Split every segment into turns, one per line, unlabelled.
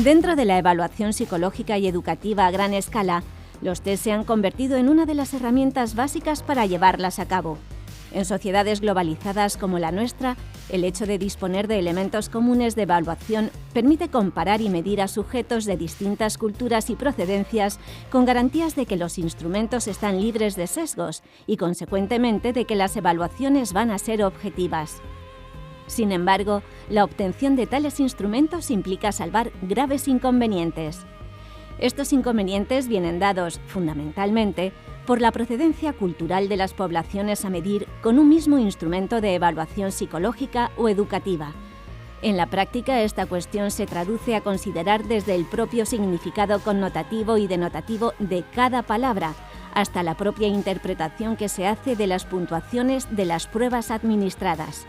Dentro de la evaluación psicológica y educativa a gran escala, los test se han convertido en una de las herramientas básicas para llevarlas a cabo. En sociedades globalizadas como la nuestra, el hecho de disponer de elementos comunes de evaluación permite comparar y medir a sujetos de distintas culturas y procedencias con garantías de que los instrumentos están libres de sesgos y, consecuentemente, de que las evaluaciones van a ser objetivas. Sin embargo, la obtención de tales instrumentos implica salvar graves inconvenientes. Estos inconvenientes vienen dados, fundamentalmente, por la procedencia cultural de las poblaciones a medir con un mismo instrumento de evaluación psicológica o educativa. En la práctica, esta cuestión se traduce a considerar desde el propio significado connotativo y denotativo de cada palabra, hasta la propia interpretación que se hace de las puntuaciones de las pruebas administradas.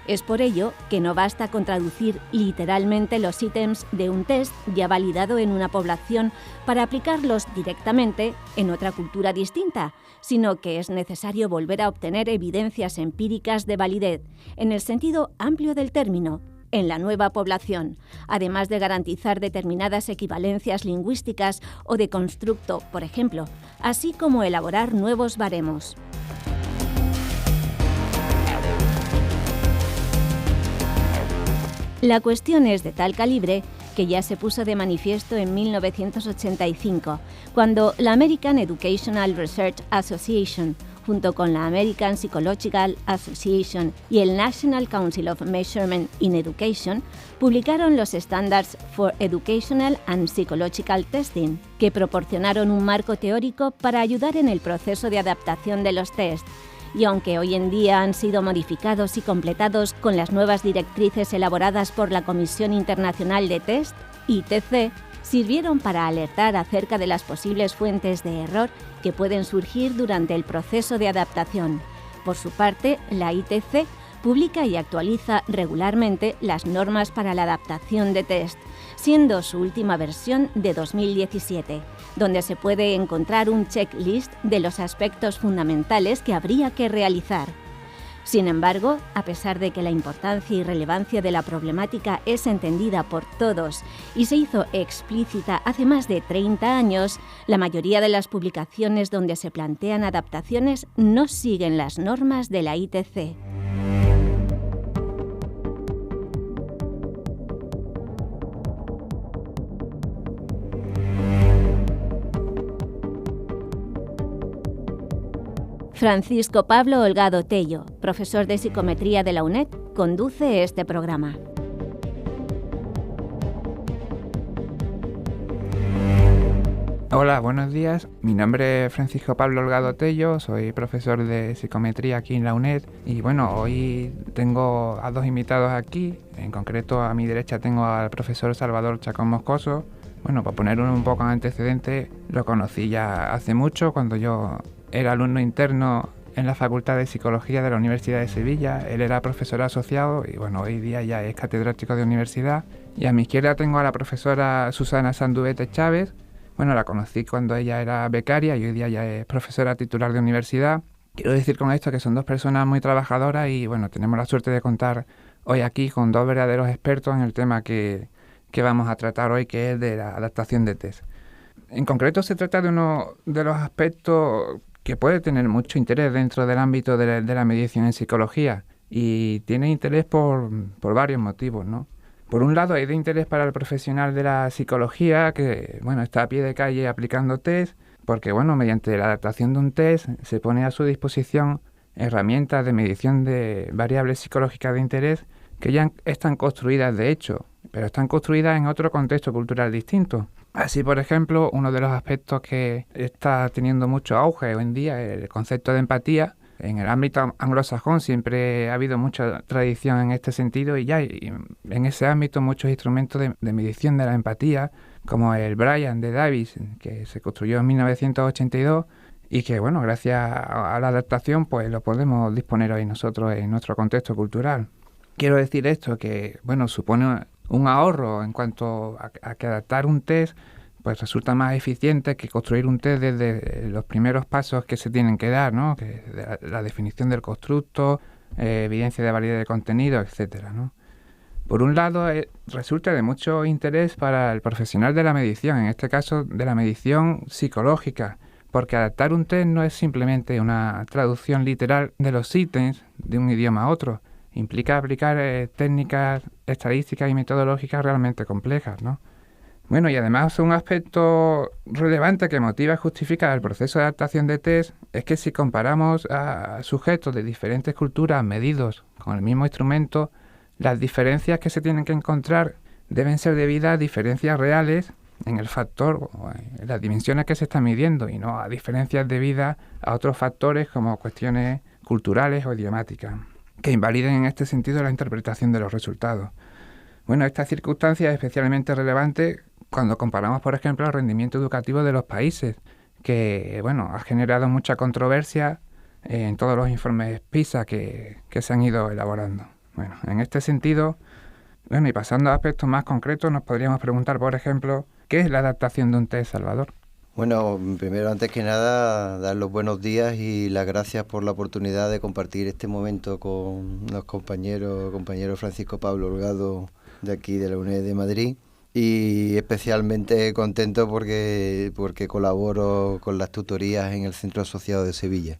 Es por ello que no basta con traducir literalmente los ítems de un test ya validado en una población para aplicarlos directamente en otra cultura distinta, sino que es necesario volver a obtener evidencias empíricas de validez, en el sentido amplio del término, en la nueva población, además de garantizar determinadas equivalencias lingüísticas o de constructo, por ejemplo, así como elaborar nuevos baremos. La cuestión es de tal calibre que ya se puso de manifiesto en 1985, cuando la American Educational Research Association, junto con la American Psychological Association y el National Council of Measurement in Education, publicaron los Standards for Educational and Psychological Testing, que proporcionaron un marco teórico para ayudar en el proceso de adaptación de los test. Y aunque hoy en día han sido modificados y completados con las nuevas directrices elaboradas por la Comisión Internacional de Test, ITC, sirvieron para alertar acerca de las posibles fuentes de error que pueden surgir durante el proceso de adaptación. Por su parte, la ITC publica y actualiza regularmente las normas para la adaptación de test, siendo su última versión de 2017, donde se puede encontrar un checklist de los aspectos fundamentales que habría que realizar. Sin embargo, a pesar de que la importancia y relevancia de la problemática es entendida por todos y se hizo explícita hace más de 30 años, la mayoría de las publicaciones donde se plantean adaptaciones no siguen las normas de la ITC. Francisco Pablo Holgado Tello, profesor de psicometría de la UNED, conduce este programa.
Hola, buenos días. Mi nombre es Francisco Pablo Holgado Tello, soy profesor de psicometría aquí en la UNED y bueno, hoy tengo a dos invitados aquí. En concreto, a mi derecha tengo al profesor Salvador Chacón Moscoso. Bueno, para poner un poco en antecedente, lo conocí ya hace mucho cuando yo era alumno interno en la Facultad de Psicología de la Universidad de Sevilla. Él era profesor asociado y bueno, hoy día ya es catedrático de universidad. Y a mi izquierda tengo a la profesora Susana Sanduete Chávez. Bueno, la conocí cuando ella era becaria y hoy día ya es profesora titular de universidad. Quiero decir con esto que son dos personas muy trabajadoras y bueno, tenemos la suerte de contar hoy aquí con dos verdaderos expertos en el tema que vamos a tratar hoy, que es de la adaptación de test. En concreto se trata de uno de los aspectos que puede tener mucho interés dentro del ámbito de la mediación en psicología y tiene interés por varios motivos, ¿no? Por un lado, hay de interés para el profesional de la psicología que, bueno, está a pie de calle aplicando test, porque, bueno, mediante la adaptación de un test se pone a su disposición herramientas de medición de variables psicológicas de interés que ya están construidas de hecho, pero están construidas en otro contexto cultural distinto. Así, por ejemplo, uno de los aspectos que está teniendo mucho auge hoy en día es el concepto de empatía. En el ámbito anglosajón siempre ha habido mucha tradición en este sentido y ya hay en ese ámbito muchos instrumentos de medición de la empatía, como el Bryan de Davis, que se construyó en 1982 y que, bueno, gracias a la adaptación, pues lo podemos disponer hoy nosotros en nuestro contexto cultural. Quiero decir esto, que, bueno, supone un ahorro en cuanto a que adaptar un test pues resulta más eficiente que construir un test desde los primeros pasos que se tienen que dar, ¿no? Que la definición del constructo, evidencia de validez de contenido, etcétera, ¿no? Por un lado, resulta de mucho interés para el profesional de la medición, en este caso de la medición psicológica, porque adaptar un test no es simplemente una traducción literal de los ítems de un idioma a otro, implica aplicar técnicas estadísticas y metodológicas realmente complejas, ¿no? Bueno, y además un aspecto relevante que motiva y justifica el proceso de adaptación de test es que si comparamos a sujetos de diferentes culturas medidos con el mismo instrumento, las diferencias que se tienen que encontrar deben ser debidas a diferencias reales en el factor o en las dimensiones que se están midiendo y no a diferencias debidas a otros factores como cuestiones culturales o idiomáticas, que invaliden en este sentido la interpretación de los resultados. Bueno, esta circunstancia es especialmente relevante cuando comparamos, por ejemplo, el rendimiento educativo de los países, que, bueno, ha generado mucha controversia en todos los informes PISA que se han ido elaborando. Bueno, en este sentido, bueno, y pasando a aspectos más concretos, nos podríamos preguntar, por ejemplo, ¿qué es la adaptación de un test, Salvador?
Bueno, primero, antes que nada, dar los buenos días y las gracias por la oportunidad de compartir este momento con los compañero Francisco Pablo Holgado de aquí de la UNED de Madrid. Y especialmente contento porque colaboro con las tutorías en el Centro Asociado de Sevilla.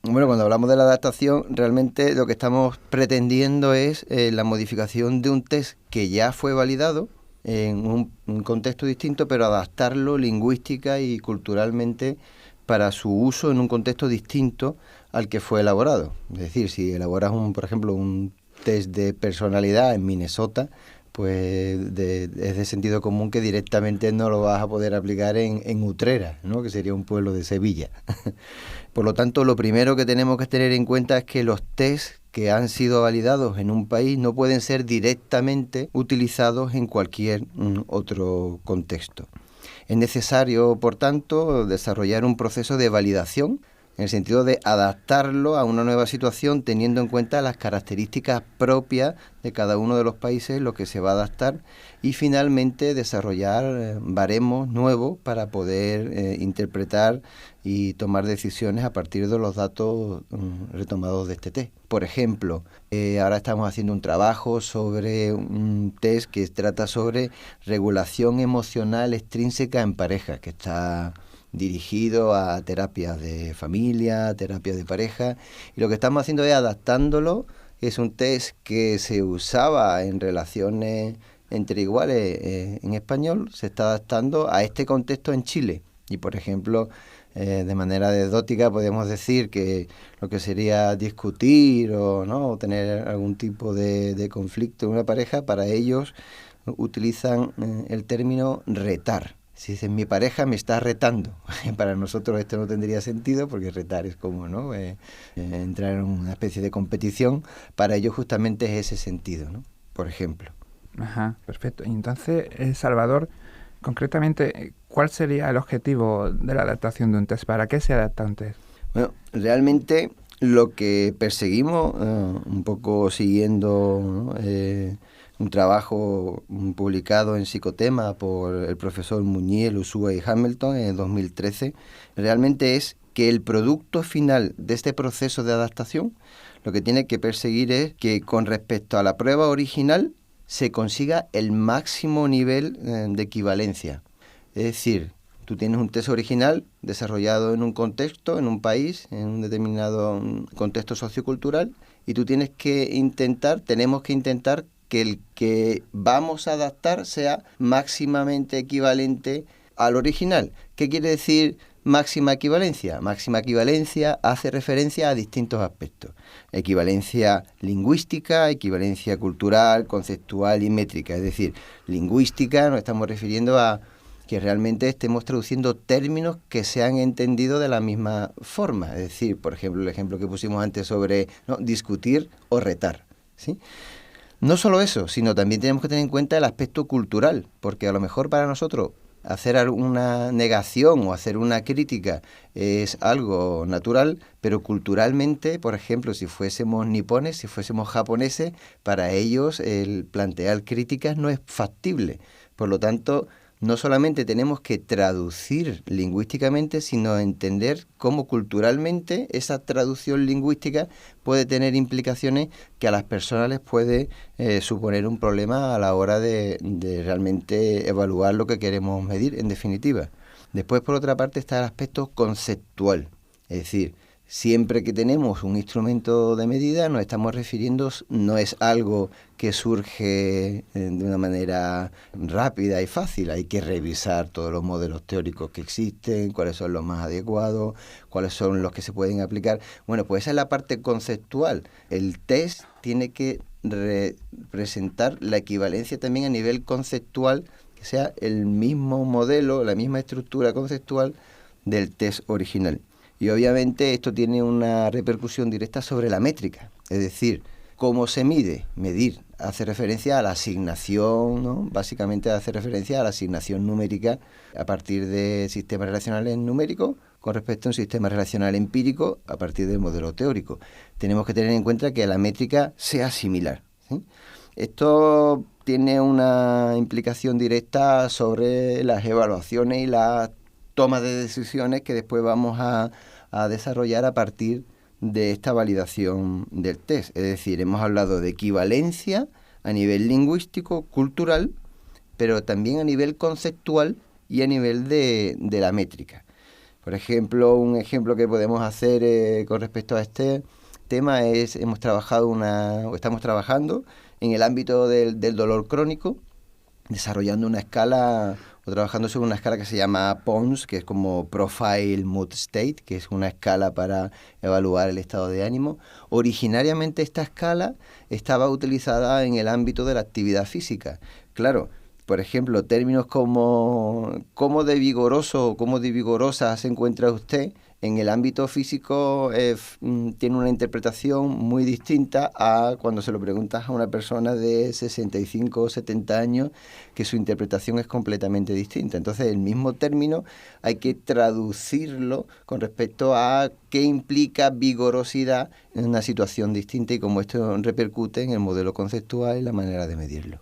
Bueno, cuando hablamos de la adaptación, realmente lo que estamos pretendiendo es la modificación de un test que ya fue validado en un contexto distinto, pero adaptarlo lingüística y culturalmente para su uso en un contexto distinto al que fue elaborado. Es decir, si elaboras, por ejemplo, un test de personalidad en Minnesota, pues es de sentido común que directamente no lo vas a poder aplicar en Utrera, ¿no? Que sería un pueblo de Sevilla. Por lo tanto, lo primero que tenemos que tener en cuenta es que los tests que han sido validados en un país no pueden ser directamente utilizados en cualquier otro contexto. Es necesario, por tanto, desarrollar un proceso de validación en el sentido de adaptarlo a una nueva situación teniendo en cuenta las características propias de cada uno de los países, lo que se va a adaptar, y finalmente desarrollar baremos nuevos para poder interpretar y tomar decisiones a partir de los datos retomados de este test. Por ejemplo, ahora estamos haciendo un trabajo sobre un test que trata sobre regulación emocional extrínseca en pareja, que está dirigido a terapias de familia, terapias de pareja, y lo que estamos haciendo es adaptándolo. Es un test que se usaba en relaciones entre iguales en español, se está adaptando a este contexto en Chile. Y, por ejemplo, de manera anecdótica podemos decir que lo que sería discutir o tener algún tipo de conflicto en una pareja, para ellos utilizan el término retar. Si dicen, mi pareja me está retando, para nosotros esto no tendría sentido, porque retar es como entrar en una especie de competición. Para ellos justamente es ese sentido, ¿no? Por ejemplo.
Ajá, perfecto. Y entonces, Salvador, concretamente, ¿cuál sería el objetivo de la adaptación de un test? ¿Para qué se adapta un test?
Bueno, realmente lo que perseguimos, un poco siguiendo un trabajo publicado en Psicotema por el profesor Muñiz, Ushua y Hamilton en el 2013, realmente es que el producto final de este proceso de adaptación lo que tiene que perseguir es que con respecto a la prueba original se consiga el máximo nivel de equivalencia. Es decir, tú tienes un test original desarrollado en un contexto, en un país, en un determinado contexto sociocultural, y tú tenemos que intentar que el que vamos a adaptar sea máximamente equivalente al original. ¿Qué quiere decir máxima equivalencia? Máxima equivalencia hace referencia a distintos aspectos. Equivalencia lingüística, equivalencia cultural, conceptual y métrica. Es decir, lingüística nos estamos refiriendo a que realmente estemos traduciendo términos que se han entendido de la misma forma. Es decir, por ejemplo, el ejemplo que pusimos antes sobre discutir o retar, ¿sí? No solo eso, sino también tenemos que tener en cuenta el aspecto cultural, porque a lo mejor para nosotros hacer una negación o hacer una crítica es algo natural, pero culturalmente, por ejemplo, si fuésemos nipones, si fuésemos japoneses, para ellos el plantear críticas no es factible. Por lo tanto, no solamente tenemos que traducir lingüísticamente, sino entender cómo culturalmente esa traducción lingüística puede tener implicaciones que a las personas les puede suponer un problema a la hora de realmente evaluar lo que queremos medir, en definitiva. Después, por otra parte, está el aspecto conceptual, es decir, siempre que tenemos un instrumento de medida nos estamos refiriendo, no es algo que surge de una manera rápida y fácil, hay que revisar todos los modelos teóricos que existen, cuáles son los más adecuados, cuáles son los que se pueden aplicar. Bueno, pues esa es la parte conceptual. El test tiene que representar la equivalencia también a nivel conceptual, que sea el mismo modelo, la misma estructura conceptual del test original. Y obviamente esto tiene una repercusión directa sobre la métrica, es decir, ¿cómo se mide? Medir hace referencia a la asignación, ¿no? Básicamente hace referencia a la asignación numérica a partir de sistemas relacionales numéricos con respecto a un sistema relacional empírico a partir del modelo teórico. Tenemos que tener en cuenta que la métrica sea similar, ¿sí? Esto tiene una implicación directa sobre las evaluaciones y las toma de decisiones que después vamos a desarrollar a partir de esta validación del test. Es decir, hemos hablado de equivalencia a nivel lingüístico, cultural, pero también a nivel conceptual y a nivel de la métrica. Por ejemplo, un ejemplo que podemos hacer con respecto a este tema es, estamos trabajando en el ámbito del dolor crónico, desarrollando una escala o trabajando sobre una escala que se llama POMS, que es como Profile Mood State, que es una escala para evaluar el estado de ánimo. Originariamente esta escala estaba utilizada en el ámbito de la actividad física. Claro, por ejemplo, términos como cómo de vigoroso o cómo de vigorosa se encuentra usted, en el ámbito físico tiene una interpretación muy distinta a cuando se lo preguntas a una persona de 65 o 70 años, que su interpretación es completamente distinta. Entonces, el mismo término hay que traducirlo con respecto a qué implica vigorosidad en una situación distinta y cómo esto repercute en el modelo conceptual y la manera de medirlo.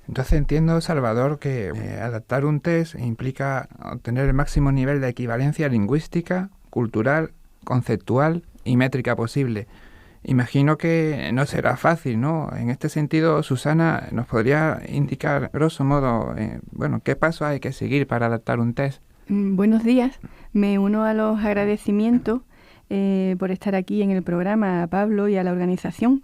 Entonces entiendo, Salvador, que adaptar un test implica obtener el máximo nivel de equivalencia lingüística, cultural, conceptual y métrica posible. Imagino que no será fácil, ¿no? En este sentido, Susana, ¿nos podría indicar, grosso modo, qué pasos hay que seguir para adaptar un test?
Buenos días. Me uno a los agradecimientos por estar aquí en el programa a Pablo y a la organización.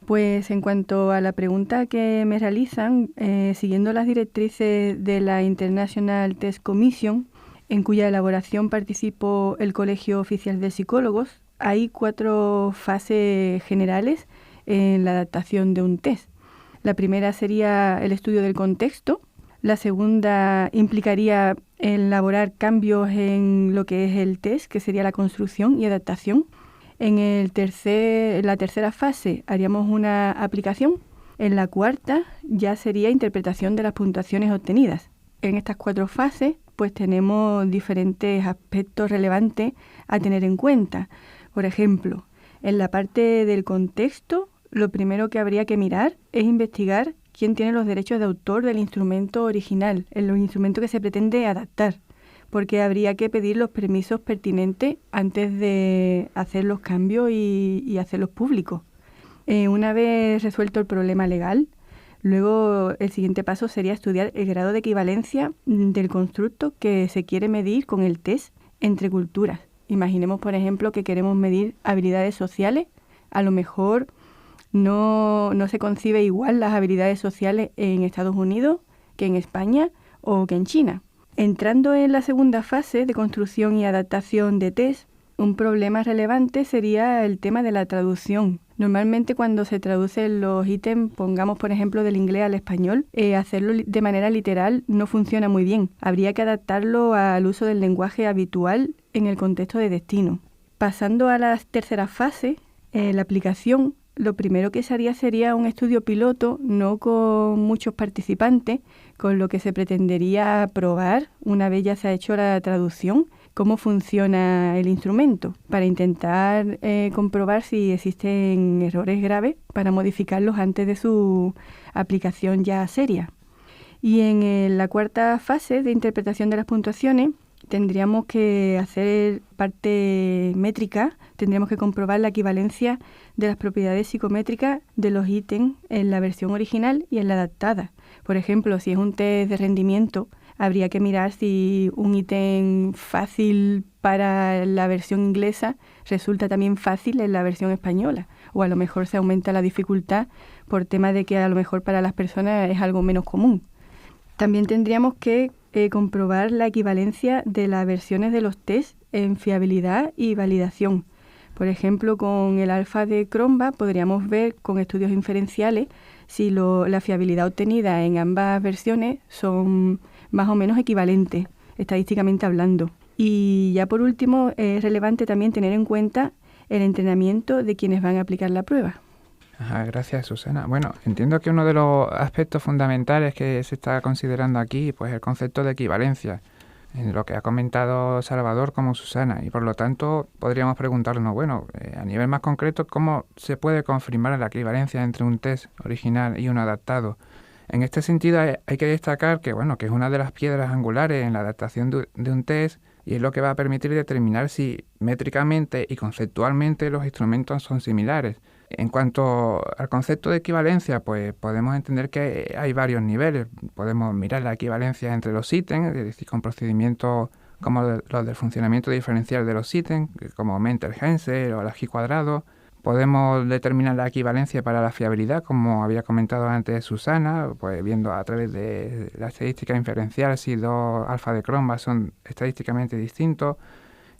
Pues en cuanto a la pregunta que me realizan, siguiendo las directrices de la International Test Commission, en cuya elaboración participó el Colegio Oficial de Psicólogos, hay 4 fases generales en la adaptación de un test. La primera sería el estudio del contexto. La segunda implicaría elaborar cambios en lo que es el test, que sería la construcción y adaptación. En la tercera fase haríamos una aplicación. En la cuarta ya sería interpretación de las puntuaciones obtenidas. En estas 4 fases pues tenemos diferentes aspectos relevantes a tener en cuenta. Por ejemplo, en la parte del contexto, lo primero que habría que mirar es investigar quién tiene los derechos de autor del instrumento original, el instrumento que se pretende adaptar, porque habría que pedir los permisos pertinentes antes de hacer los cambios y hacerlos públicos. Una vez resuelto el problema legal, luego el siguiente paso sería estudiar el grado de equivalencia del constructo que se quiere medir con el test entre culturas. Imaginemos, por ejemplo, que queremos medir habilidades sociales. A lo mejor no se concibe igual las habilidades sociales en Estados Unidos que en España o que en China. Entrando en la segunda fase de construcción y adaptación de test, un problema relevante sería el tema de la traducción. Normalmente cuando se traducen los ítems, pongamos por ejemplo del inglés al español, hacerlo de manera literal no funciona muy bien. Habría que adaptarlo al uso del lenguaje habitual en el contexto de destino. Pasando a la tercera fase, la aplicación, lo primero que se haría sería un estudio piloto, no con muchos participantes, con lo que se pretendería probar, una vez ya se ha hecho la traducción, cómo funciona el instrumento, para intentar comprobar si existen errores graves para modificarlos antes de su aplicación ya seria. Y en la cuarta fase de interpretación de las puntuaciones tendríamos que hacer parte métrica, tendríamos que comprobar la equivalencia de las propiedades psicométricas de los ítems en la versión original y en la adaptada. Por ejemplo, si es un test de rendimiento, habría que mirar si un ítem fácil para la versión inglesa resulta también fácil en la versión española, o a lo mejor se aumenta la dificultad por tema de que a lo mejor para las personas es algo menos común. También tendríamos que comprobar la equivalencia de las versiones de los test en fiabilidad y validación. Por ejemplo, con el alfa de Cronbach podríamos ver con estudios inferenciales si la fiabilidad obtenida en ambas versiones son más o menos equivalentes, estadísticamente hablando. Y ya por último, es relevante también tener en cuenta el entrenamiento de quienes van a aplicar la prueba.
Gracias, Susana. Bueno, entiendo que uno de los aspectos fundamentales que se está considerando aquí, pues el concepto de equivalencia, en lo que ha comentado Salvador como Susana, y por lo tanto podríamos preguntarnos, bueno, a nivel más concreto, ¿cómo se puede confirmar la equivalencia entre un test original y uno adaptado? En este sentido hay que destacar que, bueno, que es una de las piedras angulares en la adaptación de un test y es lo que va a permitir determinar si métricamente y conceptualmente los instrumentos son similares. En cuanto al concepto de equivalencia, pues podemos entender que hay varios niveles. Podemos mirar la equivalencia entre los ítems, es decir, con procedimientos como los del funcionamiento diferencial de los ítems, como Menter-Hensel o el G cuadrado. Podemos determinar la equivalencia para la fiabilidad, como había comentado antes Susana, pues viendo a través de la estadística inferencial si dos alfa de Cronbach son estadísticamente distintos.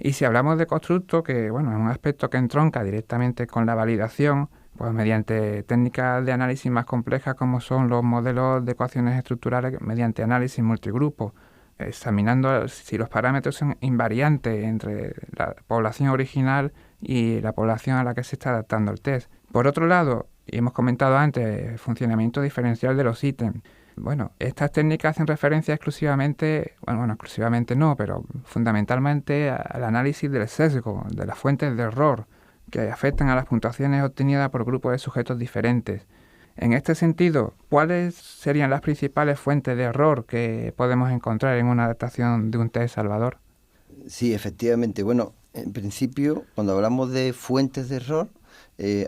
Y si hablamos de constructo, que bueno, es un aspecto que entronca directamente con la validación, pues mediante técnicas de análisis más complejas como son los modelos de ecuaciones estructurales mediante análisis multigrupo, examinando si los parámetros son invariantes entre la población original y la población a la que se está adaptando el test. Por otro lado, y hemos comentado antes, el funcionamiento diferencial de los ítems. Bueno, estas técnicas hacen referencia exclusivamente, bueno, exclusivamente no, pero fundamentalmente al análisis del sesgo, de las fuentes de error, que afectan a las puntuaciones obtenidas por grupos de sujetos diferentes. En este sentido, ¿cuáles serían las principales fuentes de error que podemos encontrar en una adaptación de un test, Salvador?
Sí, efectivamente. Bueno, en principio, cuando hablamos de fuentes de error,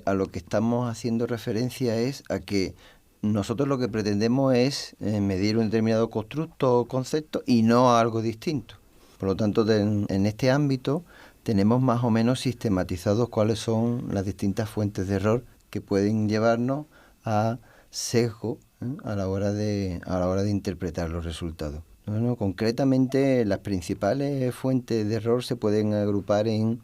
a lo que estamos haciendo referencia es a que nosotros lo que pretendemos es medir un determinado constructo o concepto y no algo distinto. Por lo tanto, en este ámbito tenemos más o menos sistematizados cuáles son las distintas fuentes de error que pueden llevarnos a sesgo a la hora de interpretar los resultados. Bueno, concretamente, las principales fuentes de error se pueden agrupar en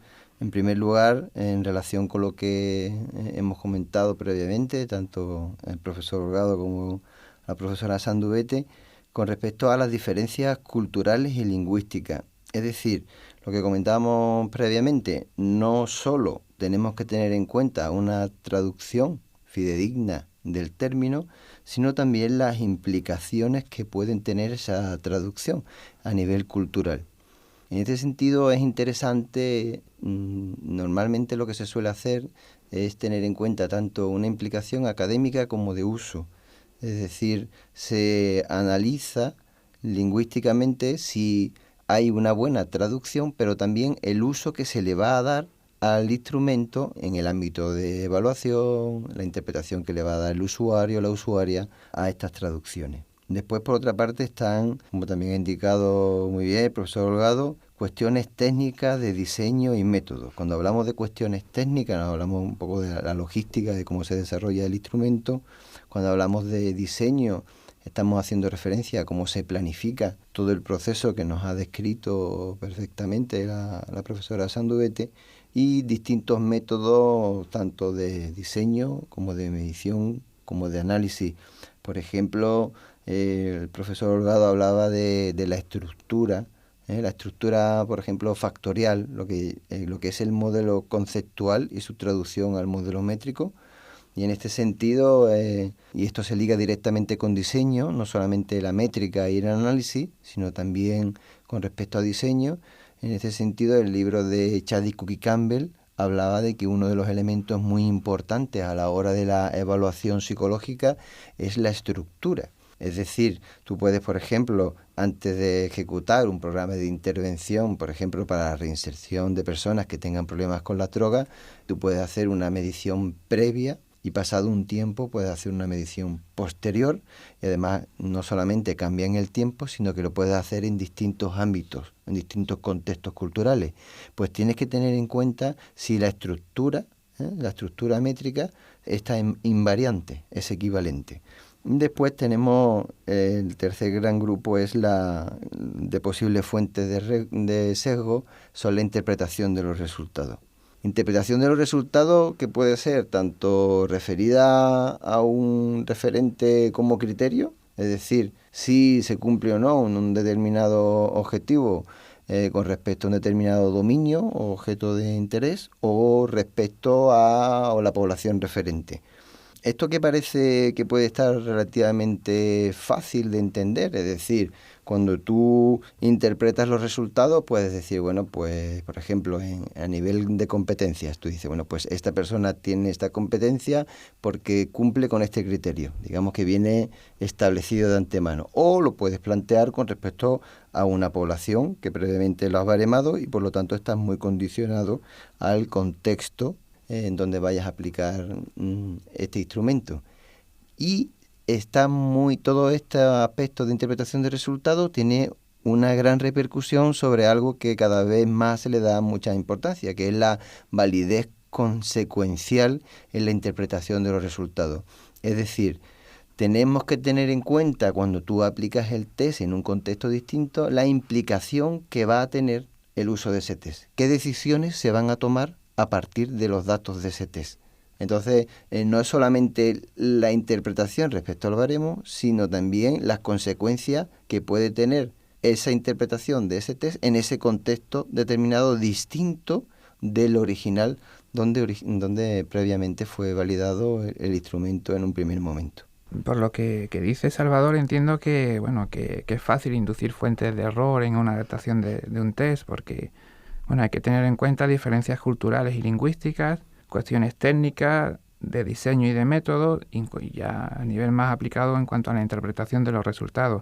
primer lugar, en relación con lo que hemos comentado previamente, tanto el profesor Holgado como la profesora Sandubete, con respecto a las diferencias culturales y lingüísticas. Es decir, lo que comentábamos previamente, no solo tenemos que tener en cuenta una traducción fidedigna del término, sino también las implicaciones que pueden tener esa traducción a nivel cultural. En este sentido es interesante, normalmente lo que se suele hacer es tener en cuenta tanto una implicación académica como de uso. Es decir, se analiza lingüísticamente si hay una buena traducción, pero también el uso que se le va a dar al instrumento en el ámbito de evaluación, la interpretación que le va a dar el usuario o la usuaria a estas traducciones. Después, por otra parte, están, como también ha indicado muy bien el profesor Holgado, cuestiones técnicas de diseño y método. Cuando hablamos de cuestiones técnicas, hablamos un poco de la logística, de cómo se desarrolla el instrumento. Cuando hablamos de diseño, estamos haciendo referencia a cómo se planifica todo el proceso que nos ha descrito perfectamente la profesora Sandubete, y distintos métodos, tanto de diseño como de medición, como de análisis. Por ejemplo, el profesor Holgado hablaba de la estructura, la estructura, por ejemplo, factorial, lo que es el modelo conceptual y su traducción al modelo métrico. Y en este sentido, y esto se liga directamente con diseño, no solamente la métrica y el análisis, sino también con respecto a diseño. En este sentido, el libro de Chadwick Cook y Campbell hablaba de que uno de los elementos muy importantes a la hora de la evaluación psicológica es la estructura. Es decir, tú puedes, por ejemplo, antes de ejecutar un programa de intervención, por ejemplo, para la reinserción de personas que tengan problemas con la droga, tú puedes hacer una medición previa y pasado un tiempo puedes hacer una medición posterior, y además no solamente cambia en el tiempo, sino que lo puedes hacer en distintos ámbitos, en distintos contextos culturales. Pues tienes que tener en cuenta si la estructura métrica está invariante, es equivalente. Después tenemos el tercer gran grupo, es la de posibles fuentes de sesgo, son la interpretación de los resultados. Interpretación de los resultados que puede ser tanto referida a un referente como criterio, es decir, si se cumple o no un determinado objetivo con respecto a un determinado dominio o objeto de interés, o respecto a la población referente. Esto que parece que puede estar relativamente fácil de entender, es decir, cuando tú interpretas los resultados puedes decir, bueno, pues por ejemplo a nivel de competencias, tú dices, bueno, pues esta persona tiene esta competencia porque cumple con este criterio, digamos que viene establecido de antemano, o lo puedes plantear con respecto a una población que previamente lo has baremado y por lo tanto estás muy condicionado al contexto en donde vayas a aplicar este instrumento. Y todo este aspecto de interpretación de resultados tiene una gran repercusión sobre algo que cada vez más se le da mucha importancia, que es la validez consecuencial en la interpretación de los resultados. Es decir, tenemos que tener en cuenta cuando tú aplicas el test en un contexto distinto la implicación que va a tener el uso de ese test. ¿Qué decisiones se van a tomar a partir de los datos de ese test? Entonces, no es solamente la interpretación respecto al baremo, sino también las consecuencias que puede tener esa interpretación de ese test en ese contexto determinado distinto del original donde previamente fue validado el instrumento en un primer momento.
Por lo que dice Salvador, entiendo que es fácil inducir fuentes de error en una adaptación de un test, porque hay que tener en cuenta diferencias culturales y lingüísticas, cuestiones técnicas, de diseño y de método, y ya a nivel más aplicado en cuanto a la interpretación de los resultados.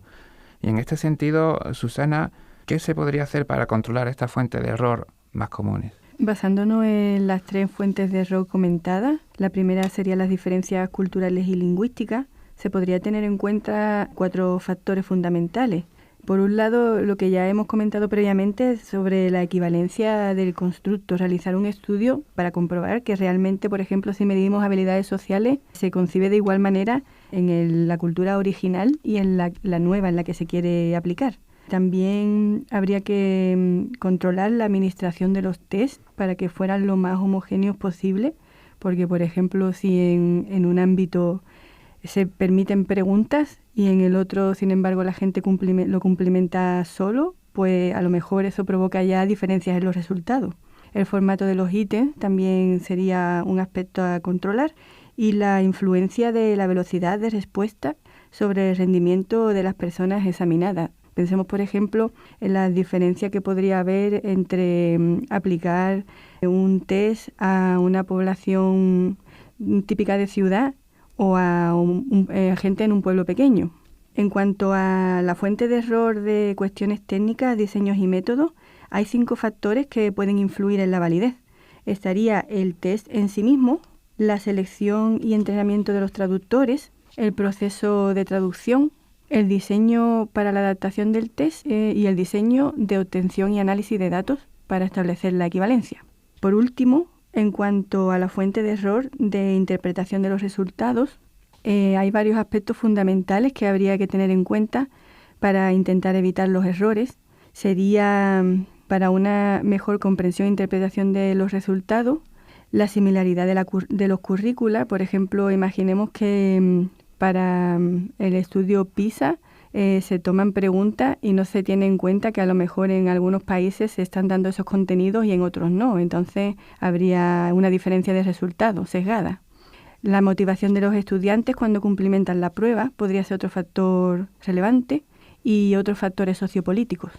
Y en este sentido, Susana, ¿qué se podría hacer para controlar estas fuentes de error más comunes?
Basándonos en las 3 fuentes de error comentadas, la primera sería las diferencias culturales y lingüísticas. Se podría tener en cuenta 4 factores fundamentales. Por un lado, lo que ya hemos comentado previamente sobre la equivalencia del constructo, realizar un estudio para comprobar que realmente, por ejemplo, si medimos habilidades sociales, se concibe de igual manera en la cultura original y en la nueva en la que se quiere aplicar. También habría que controlar la administración de los test para que fueran lo más homogéneos posible, porque, por ejemplo, si en un ámbito se permiten preguntas y en el otro, sin embargo, la gente lo cumplimenta solo, pues a lo mejor eso provoca ya diferencias en los resultados. El formato de los ítems también sería un aspecto a controlar, y la influencia de la velocidad de respuesta sobre el rendimiento de las personas examinadas. Pensemos, por ejemplo, en la diferencia que podría haber entre aplicar un test a una población típica de ciudad o a gente en un pueblo pequeño. En cuanto a la fuente de error de cuestiones técnicas, diseños y métodos, hay 5 factores que pueden influir en la validez. Estaría el test en sí mismo, la selección y entrenamiento de los traductores, el proceso de traducción, el diseño para la adaptación del test y el diseño de obtención y análisis de datos para establecer la equivalencia. Por último, en cuanto a la fuente de error de interpretación de los resultados, hay varios aspectos fundamentales que habría que tener en cuenta para intentar evitar los errores. Sería, para una mejor comprensión e interpretación de los resultados, la similaridad de los currícula. Por ejemplo, imaginemos que para el estudio PISA se toman preguntas y no se tiene en cuenta que a lo mejor en algunos países se están dando esos contenidos y en otros no. Entonces habría una diferencia de resultados sesgada. La motivación de los estudiantes cuando cumplimentan la prueba podría ser otro factor relevante, y otros factores sociopolíticos.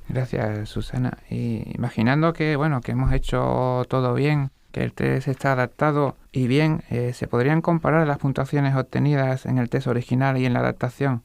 Gracias, Susana. Y imaginando que hemos hecho todo bien, que el test está adaptado y bien, ¿se podrían comparar las puntuaciones obtenidas en el test original y en la adaptación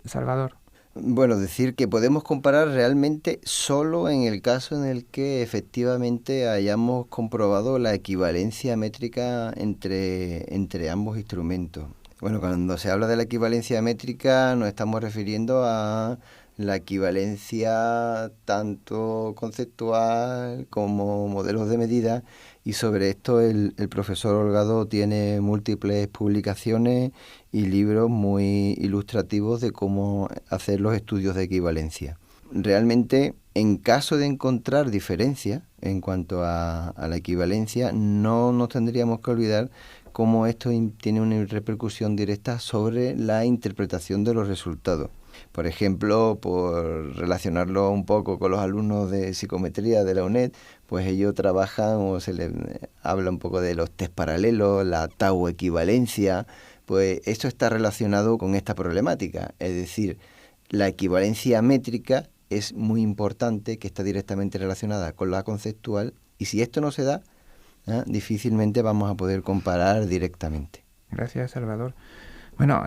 Salvador?
Bueno, decir que podemos comparar realmente solo en el caso en el que efectivamente hayamos comprobado la equivalencia métrica entre ambos instrumentos. Bueno, cuando se habla de la equivalencia métrica nos estamos refiriendo a la equivalencia tanto conceptual como modelos de medida, y sobre esto el profesor Holgado tiene múltiples publicaciones y libros muy ilustrativos de cómo hacer los estudios de equivalencia. Realmente, en caso de encontrar diferencias en cuanto a la equivalencia, no nos tendríamos que olvidar cómo esto tiene una repercusión directa sobre la interpretación de los resultados. Por ejemplo, por relacionarlo un poco con los alumnos de psicometría de la UNED, pues ellos trabajan o se les habla un poco de los test paralelos, la tau equivalencia, pues esto está relacionado con esta problemática. Es decir, la equivalencia métrica es muy importante, que está directamente relacionada con la conceptual, y si esto no se da, difícilmente vamos a poder comparar directamente.
Gracias, Salvador. Bueno,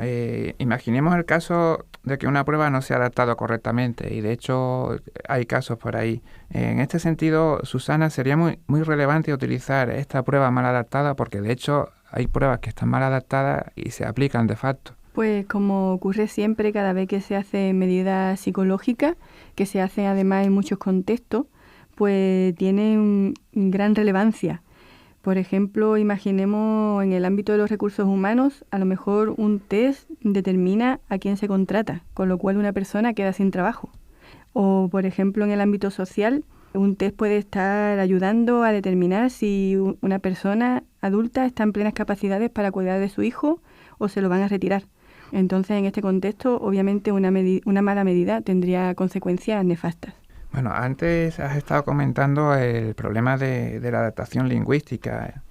imaginemos el caso de que una prueba no se ha adaptado correctamente, y de hecho hay casos por ahí. En este sentido, Susana, sería muy relevante utilizar esta prueba mal adaptada, porque de hecho hay pruebas que están mal adaptadas y se aplican de facto.
Pues como ocurre siempre cada vez que se hace medida psicológica, que se hace además en muchos contextos, pues tienen gran relevancia. Por ejemplo, imaginemos en el ámbito de los recursos humanos, a lo mejor un test determina a quién se contrata, con lo cual una persona queda sin trabajo. O, por ejemplo, en el ámbito social, un test puede estar ayudando a determinar si una persona adulta está en plenas capacidades para cuidar de su hijo o se lo van a retirar. Entonces, en este contexto, obviamente una mala medida tendría consecuencias nefastas.
Bueno, antes has estado comentando el problema de la adaptación lingüística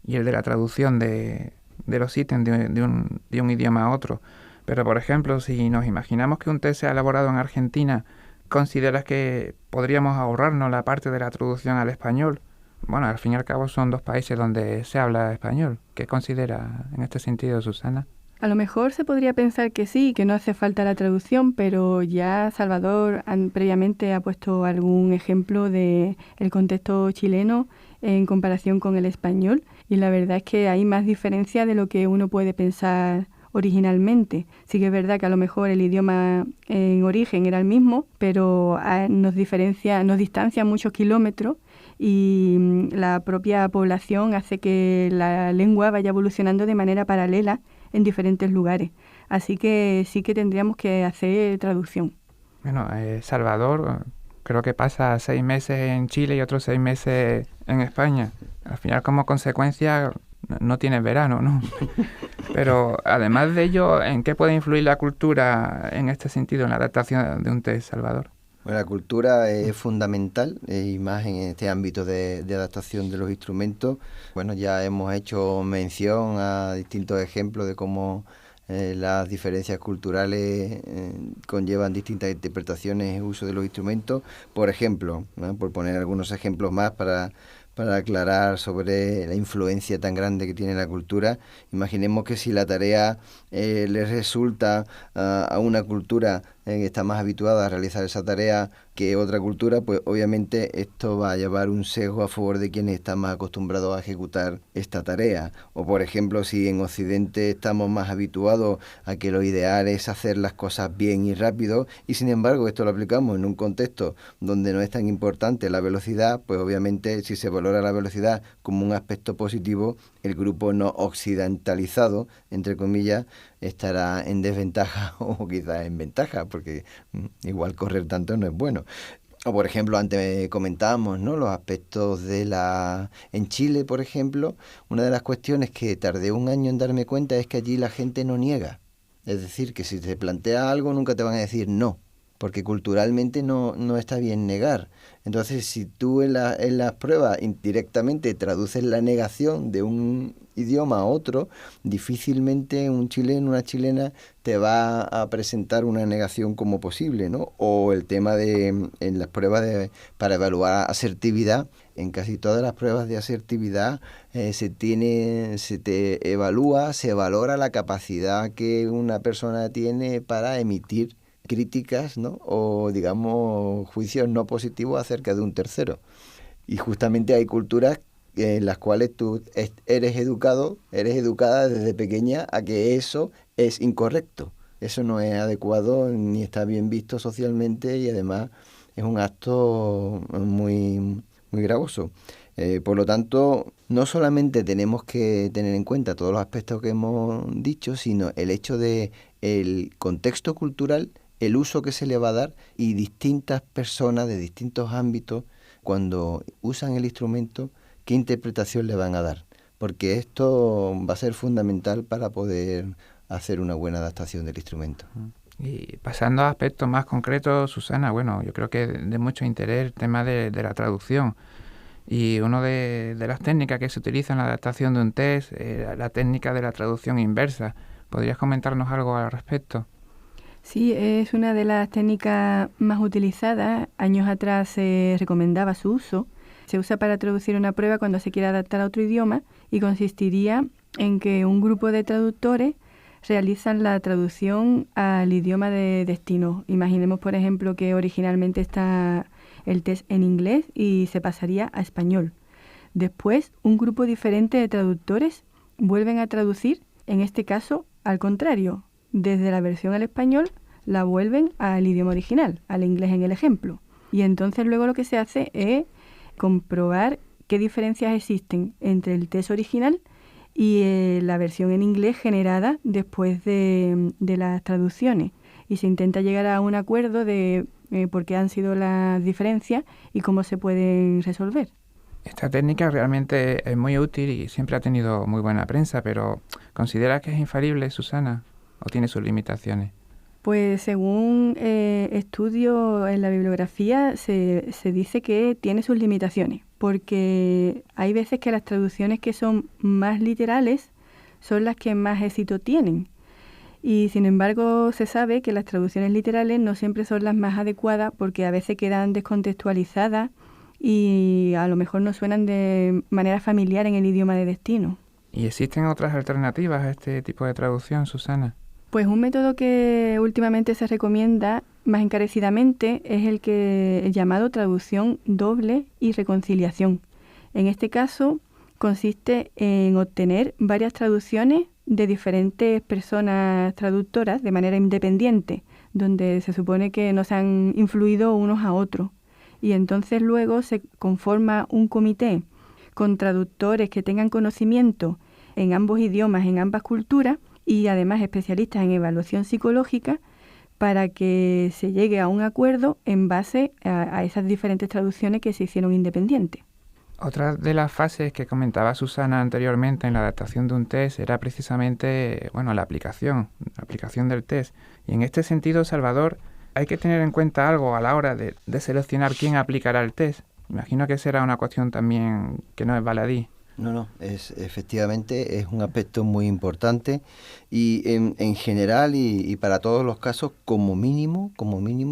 y el de la traducción de los ítems de un idioma a otro. Pero, por ejemplo, si nos imaginamos que un test se ha elaborado en Argentina, ¿consideras que podríamos ahorrarnos la parte de la traducción al español? Bueno, al fin y al cabo son dos países donde se habla español. ¿Qué considera en este sentido, Susana?
A lo mejor se podría pensar que sí, que no hace falta la traducción, pero ya Salvador previamente ha puesto algún ejemplo del contexto chileno en comparación con el español, y la verdad es que hay más diferencia de lo que uno puede pensar originalmente. Sí que es verdad que a lo mejor el idioma en origen era el mismo, pero nos distancia muchos kilómetros, y la propia población hace que la lengua vaya evolucionando de manera paralela en diferentes lugares. Así que sí que tendríamos que hacer traducción.
Bueno, Salvador creo que pasa 6 meses en Chile y otros 6 meses en España. Al final, como consecuencia, no tienes verano, ¿no? Pero además de ello, ¿en qué puede influir la cultura en este sentido, en la adaptación de un test, Salvador?
Bueno, la cultura es fundamental, y más en este ámbito de adaptación de los instrumentos. Bueno, ya hemos hecho mención a distintos ejemplos de cómo las diferencias culturales conllevan distintas interpretaciones y uso de los instrumentos. Por ejemplo, ¿no?, por poner algunos ejemplos más para aclarar sobre la influencia tan grande que tiene la cultura, imaginemos que si la tarea les resulta a una cultura que está más habituada a realizar esa tarea que otra cultura, pues obviamente esto va a llevar un sesgo a favor de quienes están más acostumbrados a ejecutar esta tarea. O por ejemplo, si en Occidente estamos más habituados a que lo ideal es hacer las cosas bien y rápido, y sin embargo esto lo aplicamos en un contexto donde no es tan importante la velocidad, pues obviamente si se valora la velocidad como un aspecto positivo, el grupo no occidentalizado, entre comillas, estará en desventaja o quizás en ventaja, porque igual correr tanto no es bueno. O por ejemplo, antes comentábamos, ¿no?, los aspectos en Chile, por ejemplo, una de las cuestiones que tardé 1 año en darme cuenta es que allí la gente no niega. Es decir, que si te plantea algo nunca te van a decir no, porque culturalmente no está bien negar. Entonces, si tú en las pruebas indirectamente traduces la negación de un idioma a otro, difícilmente un chileno, una chilena te va a presentar una negación como posible, ¿no? O el tema en las pruebas para evaluar asertividad, en casi todas las pruebas de asertividad se te evalúa, se valora la capacidad que una persona tiene para emitir críticas, ¿no? O digamos juicios no positivos acerca de un tercero. Y justamente hay culturas en las cuales tú eres educada desde pequeña a que eso es incorrecto. Eso no es adecuado ni está bien visto socialmente y además es un acto muy, muy gravoso. Por lo tanto, no solamente tenemos que tener en cuenta todos los aspectos que hemos dicho, sino el hecho de el contexto cultural, el uso que se le va a dar y distintas personas de distintos ámbitos, cuando usan el instrumento, qué interpretación le van a dar. Porque esto va a ser fundamental para poder hacer una buena adaptación del instrumento.
Y pasando a aspectos más concretos, Susana, bueno, yo creo que de mucho interés el tema de la traducción. Y una de las técnicas que se utiliza en la adaptación de un test es la técnica de la traducción inversa. ¿Podrías comentarnos algo al respecto?
Sí, es una de las técnicas más utilizadas. Años atrás se recomendaba su uso. Se usa para traducir una prueba cuando se quiere adaptar a otro idioma y consistiría en que un grupo de traductores realizan la traducción al idioma de destino. Imaginemos, por ejemplo, que originalmente está el test en inglés y se pasaría a español. Después, un grupo diferente de traductores vuelven a traducir, en este caso, al contrario. Desde la versión al español la vuelven al idioma original, al inglés en el ejemplo. Y entonces luego lo que se hace es comprobar qué diferencias existen entre el test original y la versión en inglés generada después de las traducciones. Y se intenta llegar a un acuerdo de por qué han sido las diferencias y cómo se pueden resolver.
Esta técnica realmente es muy útil y siempre ha tenido muy buena prensa, pero ¿consideras que es infalible, Susana? ¿O tiene sus limitaciones?
Pues según estudios en la bibliografía se dice que tiene sus limitaciones, porque hay veces que las traducciones que son más literales son las que más éxito tienen. Y sin embargo se sabe que las traducciones literales no siempre son las más adecuadas porque a veces quedan descontextualizadas y a lo mejor no suenan de manera familiar en el idioma de destino.
¿Y existen otras alternativas a este tipo de traducción, Susana?
Pues un método que últimamente se recomienda más encarecidamente es el llamado traducción doble y reconciliación. En este caso consiste en obtener varias traducciones de diferentes personas traductoras de manera independiente, donde se supone que no se han influido unos a otros. Y entonces luego se conforma un comité con traductores que tengan conocimiento en ambos idiomas, en ambas culturas, y además especialistas en evaluación psicológica para que se llegue a un acuerdo en base a esas diferentes traducciones que se hicieron independientes.
Otra de las fases que comentaba Susana anteriormente en la adaptación de un test era precisamente, la aplicación del test. Y en este sentido, Salvador, hay que tener en cuenta algo a la hora de seleccionar quién aplicará el test. Imagino que será una cuestión también que no es baladí.
No, efectivamente es un aspecto muy importante y en general y para todos los casos, como mínimo,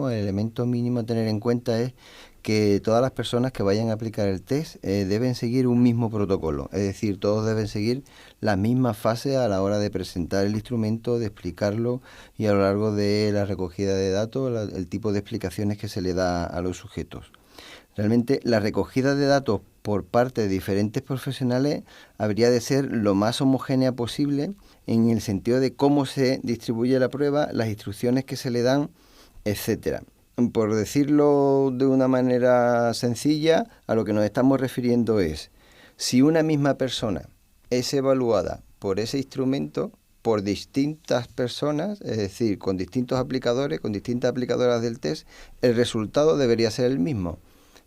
el elemento mínimo a tener en cuenta es que todas las personas que vayan a aplicar el test deben seguir un mismo protocolo, es decir, todos deben seguir las mismas fases a la hora de presentar el instrumento, de explicarlo y a lo largo de la recogida de datos, el tipo de explicaciones que se le da a los sujetos. Realmente la recogida de datos por parte de diferentes profesionales habría de ser lo más homogénea posible en el sentido de cómo se distribuye la prueba, las instrucciones que se le dan, etcétera. Por decirlo de una manera sencilla, a lo que nos estamos refiriendo es, si una misma persona es evaluada por ese instrumento, por distintas personas, es decir, con distintos aplicadores, con distintas aplicadoras del test, el resultado debería ser el mismo,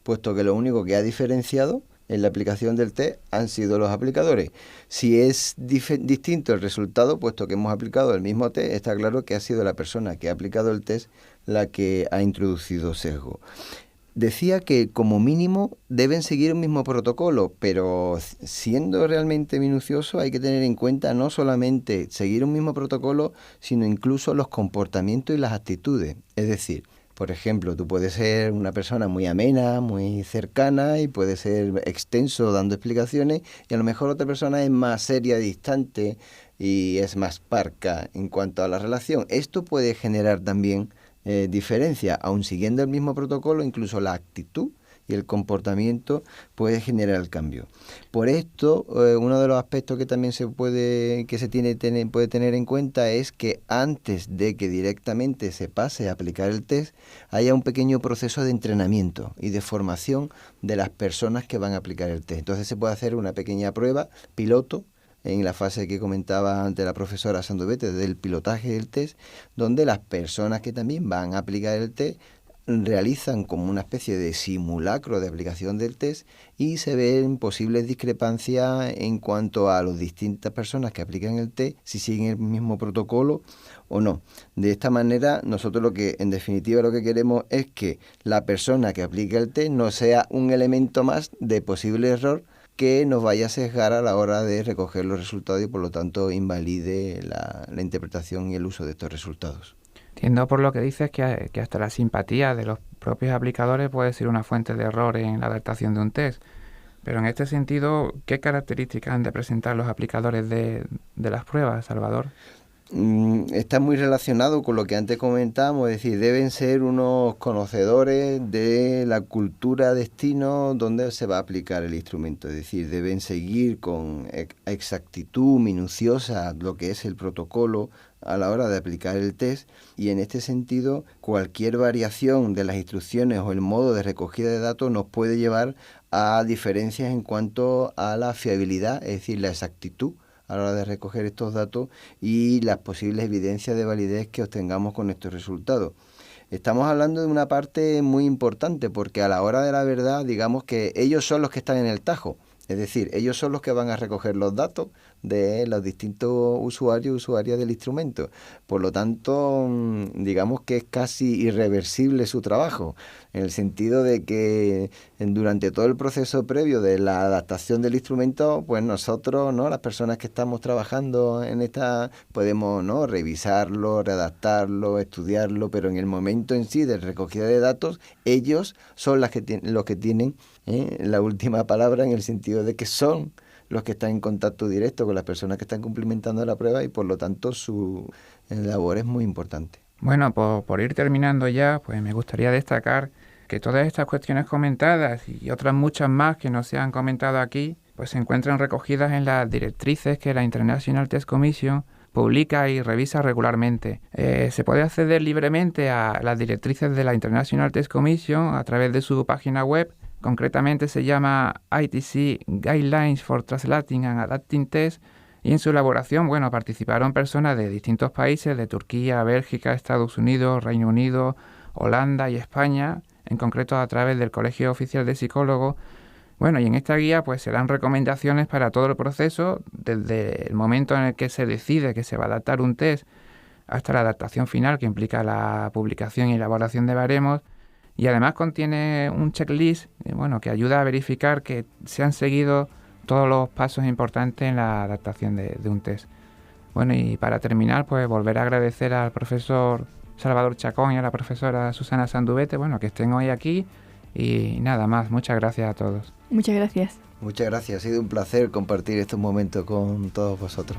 puesto que lo único que ha diferenciado en la aplicación del test han sido los aplicadores. Si es distinto el resultado, puesto que hemos aplicado el mismo test, está claro que ha sido la persona que ha aplicado el test la que ha introducido sesgo. Decía que como mínimo deben seguir un mismo protocolo, pero siendo realmente minucioso hay que tener en cuenta no solamente seguir un mismo protocolo, sino incluso los comportamientos y las actitudes. Es decir, por ejemplo, tú puedes ser una persona muy amena, muy cercana y puedes ser extenso dando explicaciones, y a lo mejor otra persona es más seria, distante y es más parca en cuanto a la relación. Esto puede generar también diferencia, aun siguiendo el mismo protocolo, incluso la actitud y el comportamiento puede generar el cambio. Por esto, uno de los aspectos que también puede tener en cuenta es que antes de que directamente se pase a aplicar el test, haya un pequeño proceso de entrenamiento y de formación de las personas que van a aplicar el test. Entonces se puede hacer una pequeña prueba piloto en la fase que comentaba antes la profesora Sandubete del pilotaje del test, donde las personas que también van a aplicar el test realizan como una especie de simulacro de aplicación del test y se ven posibles discrepancias en cuanto a las distintas personas que aplican el test, si siguen el mismo protocolo o no. De esta manera, nosotros en definitiva lo que queremos es que la persona que aplica el test no sea un elemento más de posible error que nos vaya a sesgar a la hora de recoger los resultados y por lo tanto invalide la interpretación y el uso de estos resultados.
Entiendo por lo que dices que hasta la simpatía de los propios aplicadores puede ser una fuente de error en la adaptación de un test. Pero en este sentido, ¿qué características han de presentar los aplicadores de las pruebas, Salvador?
Está muy relacionado con lo que antes comentábamos, es decir, deben ser unos conocedores de la cultura destino donde se va a aplicar el instrumento, es decir, deben seguir con exactitud minuciosa lo que es el protocolo a la hora de aplicar el test, y en este sentido cualquier variación de las instrucciones o el modo de recogida de datos nos puede llevar a diferencias en cuanto a la fiabilidad, es decir, la exactitud a la hora de recoger estos datos y las posibles evidencias de validez que obtengamos con estos resultados. Estamos hablando de una parte muy importante porque a la hora de la verdad, digamos que ellos son los que están en el tajo. Es decir, ellos son los que van a recoger los datos de los distintos usuarios y usuarias del instrumento. Por lo tanto, digamos que es casi irreversible su trabajo, en el sentido de que durante todo el proceso previo de la adaptación del instrumento, pues nosotros, ¿no?, las personas que estamos trabajando en esta, podemos, ¿no?, revisarlo, redactarlo, estudiarlo, pero en el momento en sí de recogida de datos, ellos son los que tienen la última palabra, en el sentido de que son los que están en contacto directo con las personas que están cumplimentando la prueba y por lo tanto su labor es muy importante.
Bueno, por ir terminando ya, pues me gustaría destacar que todas estas cuestiones comentadas y otras muchas más que no se han comentado aquí, pues se encuentran recogidas en las directrices que la International Test Commission publica y revisa regularmente. Se puede acceder libremente a las directrices de la International Test Commission a través de su página web. Concretamente se llama ITC Guidelines for Translating and Adapting Tests, y en su elaboración, participaron personas de distintos países, de Turquía, Bélgica, Estados Unidos, Reino Unido, Holanda y España, en concreto a través del Colegio Oficial de Psicólogos. Y en esta guía pues se dan recomendaciones para todo el proceso, desde el momento en el que se decide que se va a adaptar un test hasta la adaptación final, que implica la publicación y elaboración de baremos. Y además contiene un checklist que ayuda a verificar que se han seguido todos los pasos importantes en la adaptación de un test. Y para terminar, pues volver a agradecer al profesor Salvador Chacón y a la profesora Susana Sandubete, que estén hoy aquí. Y nada más, muchas gracias a todos.
Muchas gracias.
Muchas gracias, ha sido un placer compartir estos momentos con todos vosotros.